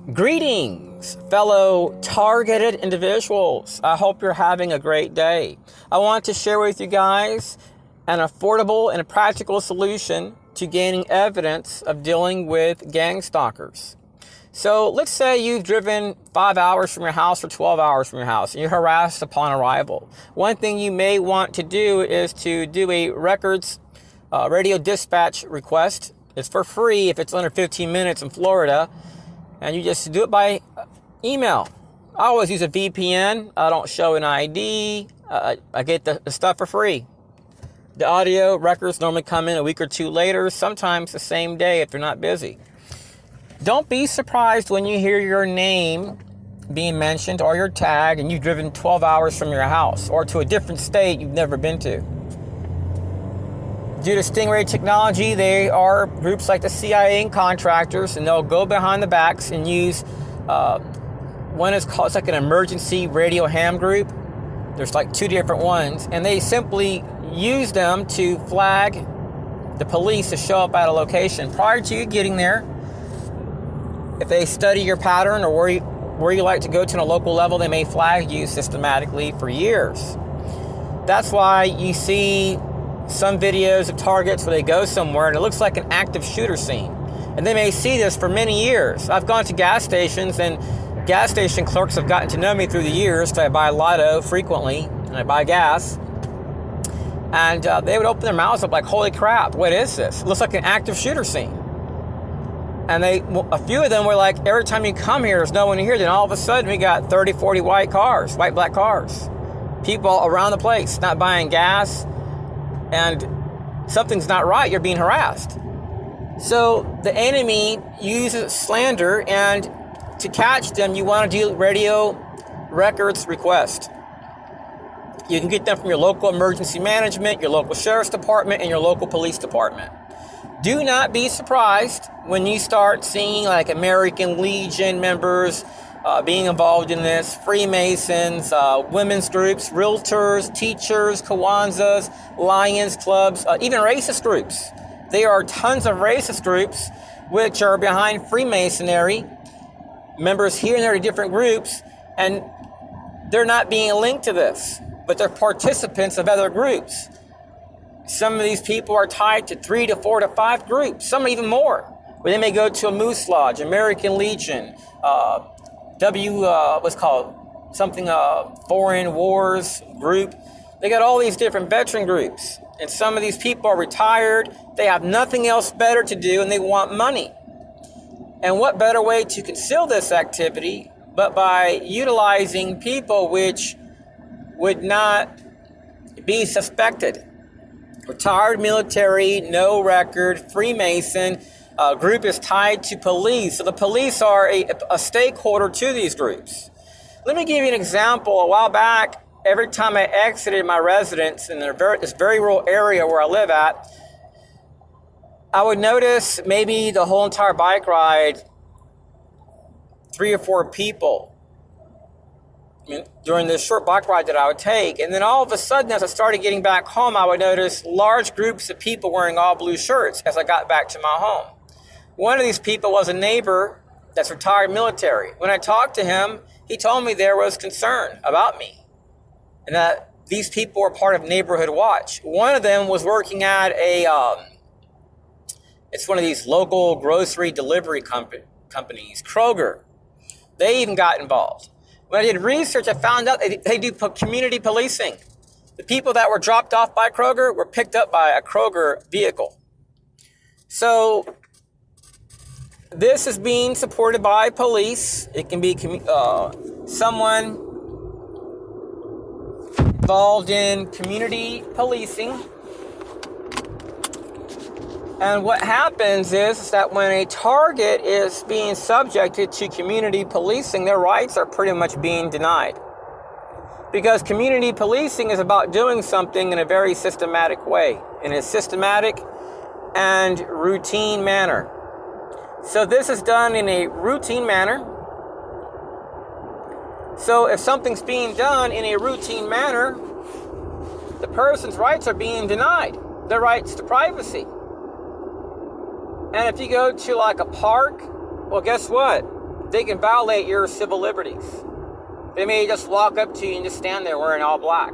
Greetings, fellow targeted individuals. I hope you're having a great day. I want to share with you guys an affordable and practical solution to gaining evidence of dealing with gang stalkers. So let's say you've driven 5 hours from your house or 12 hours from your house and you're harassed upon arrival. One thing you may want to do is to do a records radio dispatch request. It's for free if it's under 15 minutes in Florida. And you just do it by email. I always use a VPN. I don't show an ID. I get the stuff for free. The audio records normally come in a week or two later, sometimes the same day if they're not busy. Don't be surprised when you hear your name being mentioned or your tag and you've driven 12 hours from your house or to a different state you've never been to. Due to Stingray technology, they are groups like the CIA and contractors, and they'll go behind the backs and use, one is called, it's like an emergency radio ham group. There's like 2 different ones, and they simply use them to flag the police to show up at a location. Prior to you getting there, if they study your pattern or where you like to go to on a local level, they may flag you systematically for years. That's why you see some videos of targets where they go somewhere and it looks like an active shooter scene. And they may see this for many years. I've gone to gas stations and gas station clerks have gotten to know me through the years because I buy Lotto frequently and I buy gas. And they would open their mouths up like, holy crap, what is this? It looks like an active shooter scene. And a few of them were like, every time you come here, there's no one here. Then all of a sudden we got 30, 40 white black cars. People around the place, not buying gas. And something's not right, you're being harassed. So the enemy uses slander, and to catch them, you want to do radio records request. You can get them from your local emergency management, your local sheriff's department, and your local police department. Do not be surprised when you start seeing like American Legion members being involved in this, Freemasons, women's groups, realtors, teachers, Kiwanis, Lions clubs, even racist groups. There are tons of racist groups which are behind Freemasonry, members here and there to different groups, and they're not being linked to this, but they're participants of other groups. Some of these people are tied to 3 to 4 to 5 groups, some even more, where they may go to a Moose Lodge, American Legion, Foreign Wars group. They got all these different veteran groups. And some of these people are retired. They have nothing else better to do and they want money. And what better way to conceal this activity but by utilizing people which would not be suspected. Retired military, no record, Freemason, group is tied to police. So the police are a stakeholder to these groups. Let me give you an example. A while back, every time I exited my residence in this very rural area where I live at, I would notice maybe the whole entire bike ride, 3 or 4 people during this short bike ride that I would take. And then all of a sudden, as I started getting back home, I would notice large groups of people wearing all blue shirts as I got back to my home. One of these people was a neighbor that's retired military. When I talked to him, he told me there was concern about me and that these people were part of Neighborhood Watch. One of them was working at it's one of these local grocery delivery companies, Kroger. They even got involved. When I did research, I found out they do community policing. The people that were dropped off by Kroger were picked up by a Kroger vehicle. So this is being supported by police. It can be someone involved in community policing. And what happens is that when a target is being subjected to community policing, their rights are pretty much being denied. Because community policing is about doing something in a very systematic way, in a systematic and routine manner. So this is done in a routine manner. So if something's being done in a routine manner, the person's rights are being denied. Their rights to privacy. And if you go to like a park, well, guess what? they can violate your civil liberties. They may just walk up to you and just stand there wearing all black.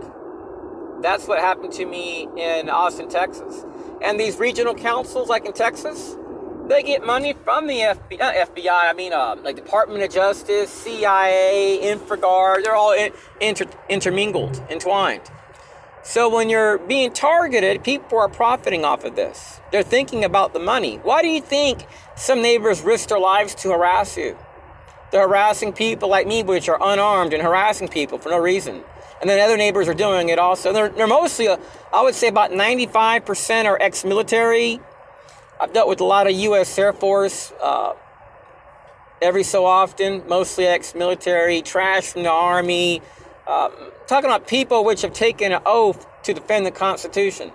That's what happened to me in Austin, Texas. And these regional councils, like in Texas, they get money from the FBI, like Department of Justice, CIA, InfraGard. They're all intermingled, entwined. So when you're being targeted, people are profiting off of this. They're thinking about the money. Why do you think some neighbors risk their lives to harass you? They're harassing people like me, which are unarmed, and harassing people for no reason. And then other neighbors are doing it also. They're mostly, I would say about 95% are ex-military. I've dealt with a lot of U.S. Air Force every so often, mostly ex-military, trash from the Army, talking about people which have taken an oath to defend the Constitution.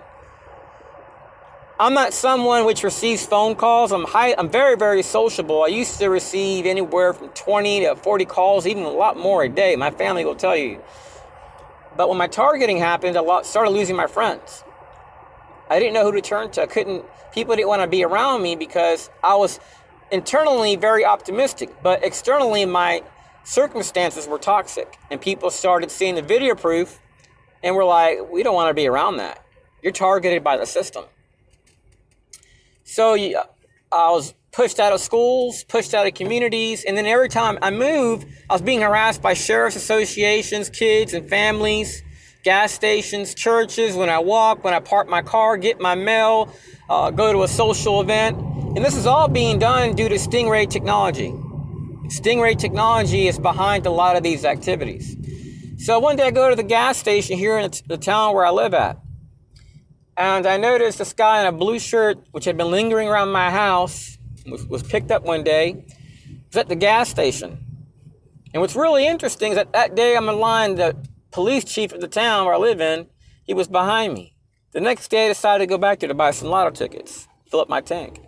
I'm not someone which receives phone calls. I'm very, very sociable. I used to receive anywhere from 20 to 40 calls, even a lot more a day. My family will tell you. But when my targeting happened, I started losing my friends. I didn't know who to turn to. People didn't want to be around me because I was internally very optimistic, but externally my circumstances were toxic. And people started seeing the video proof and were like, we don't want to be around that. You're targeted by the system. So I was pushed out of schools, pushed out of communities, and then every time I moved, I was being harassed by sheriff's associations, kids and families, gas stations, churches, when I walk, when I park my car, get my mail, go to a social event. And this is all being done due to Stingray technology. Stingray technology is behind a lot of these activities. So one day I go to the gas station here in the town where I live at. And I noticed this guy in a blue shirt, which had been lingering around my house, was picked up one day, was at the gas station. And what's really interesting is that day I'm in line, the police chief of the town where I live in, he was behind me. The next day I decided to go back there to buy some lotto tickets, fill up my tank.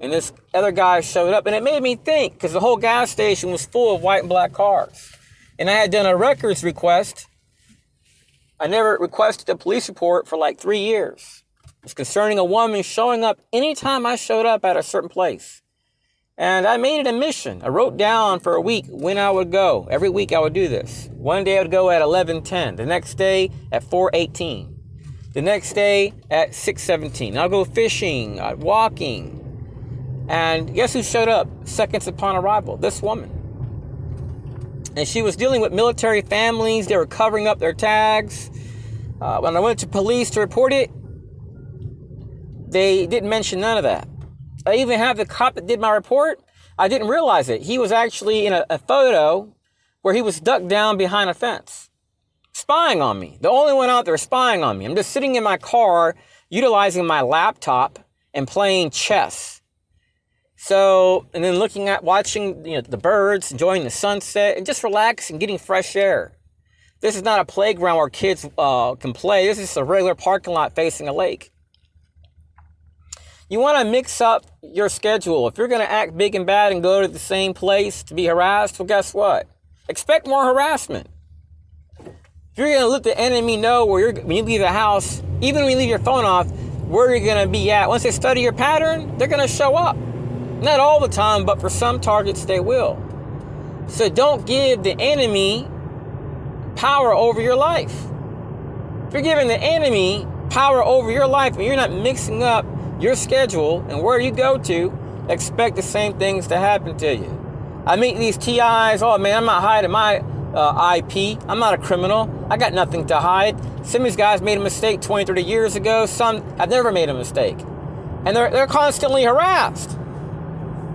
And this other guy showed up, and it made me think, because the whole gas station was full of white and black cars. And I had done a records request. I never requested a police report for like 3 years. It's concerning a woman showing up anytime I showed up at a certain place. And I made it a mission. I wrote down for a week when I would go. Every week I would do this. One day I would go at 11:10. The next day at 4:18. The next day at 6:17. I'll go fishing, walking. And guess who showed up seconds upon arrival? This woman. And she was dealing with military families. They were covering up their tags. When I went to police to report it, they didn't mention none of that. I even have the cop that did my report. I didn't realize it. He was actually in a photo where he was ducked down behind a fence, spying on me. The only one out there spying on me. I'm just sitting in my car, utilizing my laptop and playing chess. So, and then watching the birds, enjoying the sunset, and just relaxing, getting fresh air. This is not a playground where kids can play. This is a regular parking lot facing a lake. You want to mix up your schedule. If you're going to act big and bad and go to the same place to be harassed, well, guess what? Expect more harassment. If you're going to let the enemy know when you leave the house, even when you leave your phone off, where you're going to be at. Once they study your pattern, they're going to show up. Not all the time, but for some targets, they will. So don't give the enemy power over your life. If you're giving the enemy power over your life and you're not mixing up your schedule and where you go to, expect the same things to happen to you. I meet these TIs, oh man, I'm not hiding my IP. I'm not a criminal. I got nothing to hide. Some of these guys made a mistake 20, 30 years ago. Some have never made a mistake. And they're constantly harassed.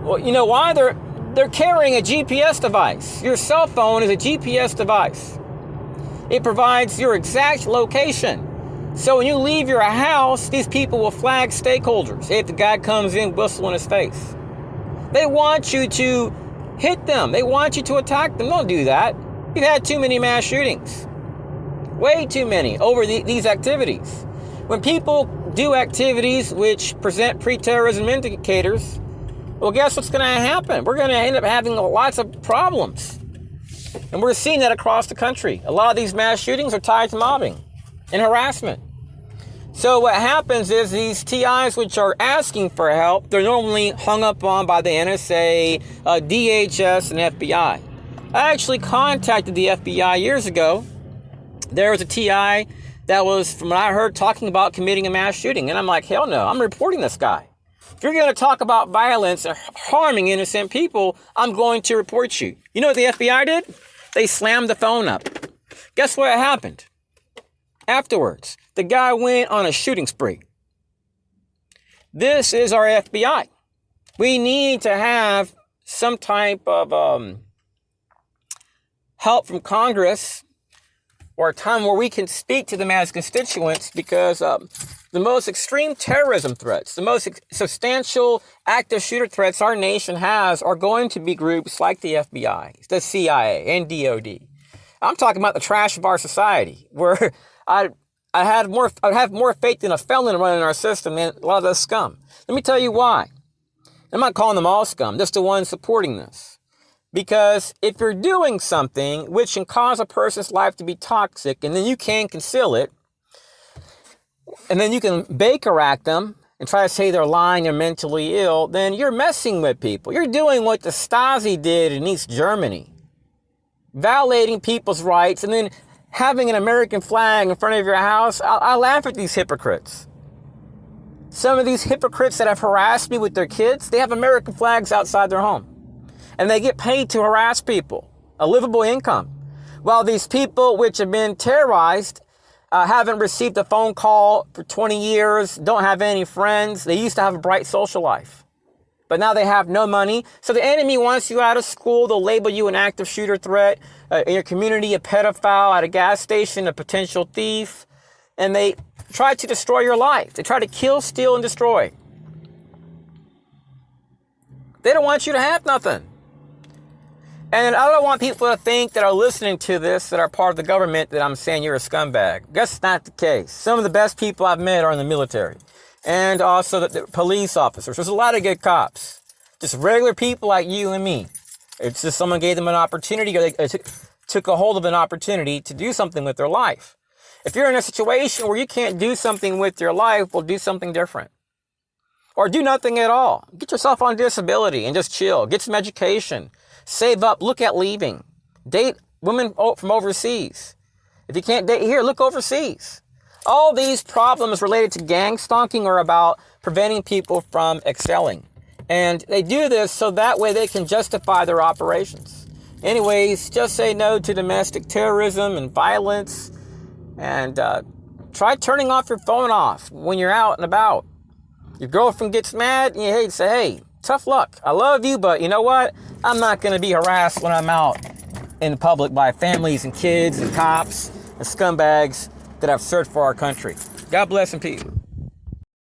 Well, you know why? They're carrying a GPS device. Your cell phone is a GPS device. It provides your exact location. So when you leave your house, these people will flag stakeholders. If the guy comes in, whistle in his face. They want you to hit them. They want you to attack them. Don't do that. You've had too many mass shootings. Way too many over these activities. When people do activities which present pre-terrorism indicators, well, guess what's going to happen? We're going to end up having lots of problems. And we're seeing that across the country. A lot of these mass shootings are tied to mobbing and harassment. So what happens is these TIs which are asking for help, they're normally hung up on by the NSA, DHS, and FBI. I actually contacted the FBI years ago. There was a TI that was, from what I heard, talking about committing a mass shooting. And I'm like, hell no, I'm reporting this guy. If you're going to talk about violence and harming innocent people, I'm going to report you. You know what the FBI did? They slammed the phone up. Guess what happened? Afterwards, the guy went on a shooting spree. This is our FBI. We need to have some type of help from Congress, or a time where we can speak to them as constituents, because the most extreme terrorism threats, the most substantial active shooter threats our nation has are going to be groups like the FBI, the CIA, and DOD. I'm talking about the trash of our society, where I'd have more faith in a felon running our system than a lot of those scum. Let me tell you why. I'm not calling them all scum, just the ones supporting this. Because if you're doing something which can cause a person's life to be toxic, and then you can conceal it, and then you can Baker Act them and try to say they're lying, they're mentally ill, then you're messing with people. You're doing what the Stasi did in East Germany. Violating people's rights and then having an American flag in front of your house. I laugh at these hypocrites. Some of these hypocrites that have harassed me with their kids, they have American flags outside their home. And they get paid to harass people, a livable income. While these people which have been terrorized haven't received a phone call for 20 years, don't have any friends. They used to have a bright social life. But now they have no money. So the enemy wants you out of school. They'll label you an active shooter threat, in your community a pedophile, at a gas station a potential thief. And they try to destroy your life. They try to kill, steal, and destroy. They don't want you to have nothing. And I don't want people to think that are listening to this, that are part of the government, that I'm saying you're a scumbag. That's not the case. Some of the best people I've met are in the military. And also the police officers. There's a lot of good cops. Just regular people like you and me. It's just someone gave them an opportunity, or they took a hold of an opportunity to do something with their life. If you're in a situation where you can't do something with your life, well, do something different. Or do nothing at all. Get yourself on disability and just chill. Get some education. Save up. Look at leaving. Date women from overseas. If you can't date here, look overseas. All these problems related to gang stalking are about preventing people from excelling. And they do this so that way they can justify their operations. Anyways, just say no to domestic terrorism and violence. And try turning off your phone off when you're out and about. Your girlfriend gets mad and you say, hey, tough luck. I love you, but you know what? I'm not going to be harassed when I'm out in public by families and kids and cops and scumbags that have searched for our country. God bless and peace.